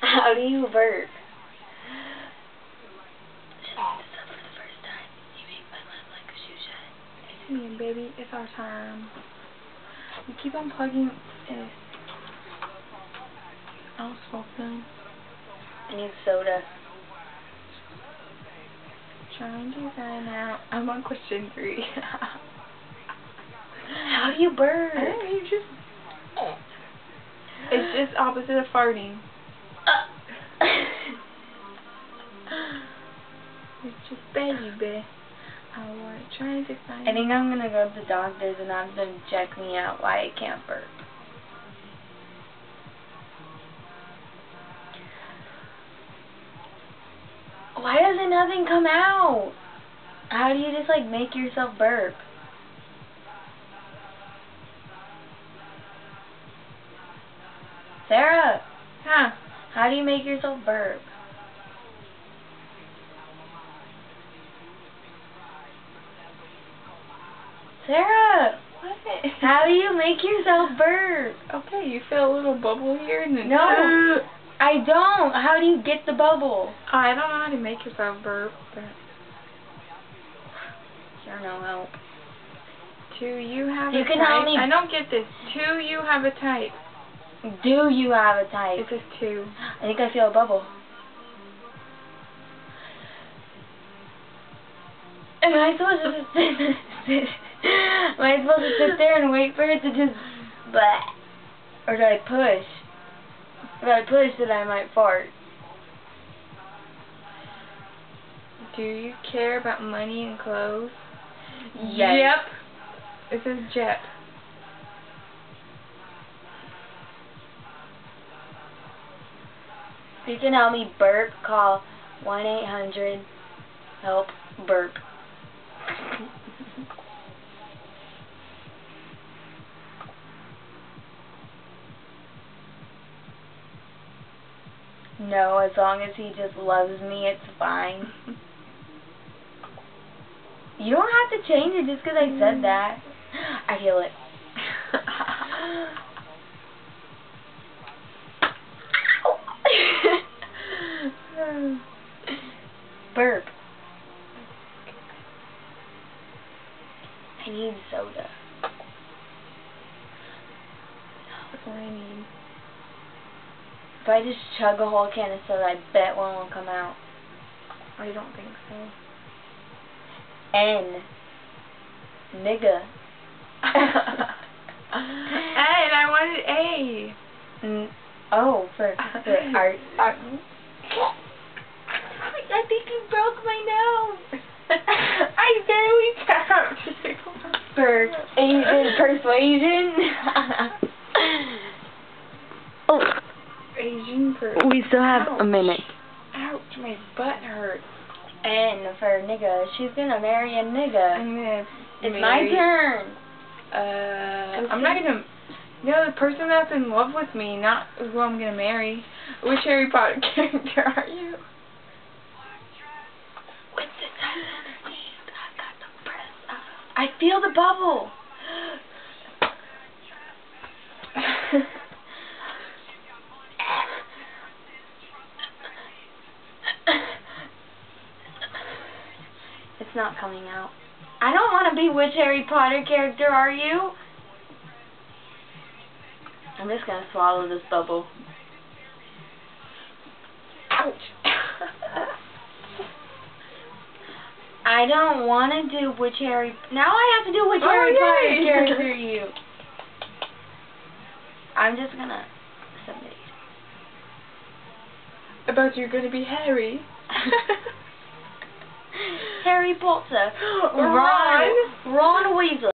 How do you burp? Should I do this up for the first time? You make my lip like a shoe shine. It's me, baby. It's our time. You keep on plugging it. I'll smoke them. I need soda. Trying to find out. I'm on question 3. How do you burp? You just... It's just opposite of farting. It's just baby. I want trying to find. I think I'm gonna go to the doctors and have them check me out why I can't burp. Why doesn't nothing come out? How do you just like make yourself burp? Sarah! Huh? How do you make yourself burp? Sarah! What? How do you make yourself burp? Okay, you feel a little bubble here and then... No! I don't! How do you get the bubble? I don't know how to make yourself burp, but... You're no help. Do you have You a can type? help me. I don't get this. Do you have a type? Do you have a type? It says 2. I think I feel a bubble. Am I supposed to sit? Am I supposed to sit there and wait for it to just bleh? Or do I push? If I push, then I might fart. Do you care about money and clothes? Yes. Yep. It says Jep. If you can help me burp, call 1-800-HELP-BURP. No, as long as he just loves me, it's fine. You don't have to change it just because I said that. I feel it. Burp. I need soda. That's what I need. If I just chug a whole can of soda, I bet one will come out. I don't think so. N. Nigga. And I wanted A. Oh, for art. I think you broke my nose. I barely tapped you. For Asian persuasion. Oh. Asian person. We still have a minute. Ouch, my butt hurts. N for nigga. She's gonna marry a nigga. It's my turn. I'm not gonna... You know, the person that's in love with me, not who I'm gonna marry. Which Harry Potter character are you? What's the time? I got the press. I feel the bubble. It's not coming out. I don't want to be which Harry Potter character are you? I'm just going to swallow this bubble. Ouch. I don't want to do which Harry... Now I have to do which Harry Potter character are you. I'm just going to submit. About you're going to be Harry. Harry Potter. Ron. Ron Weasley.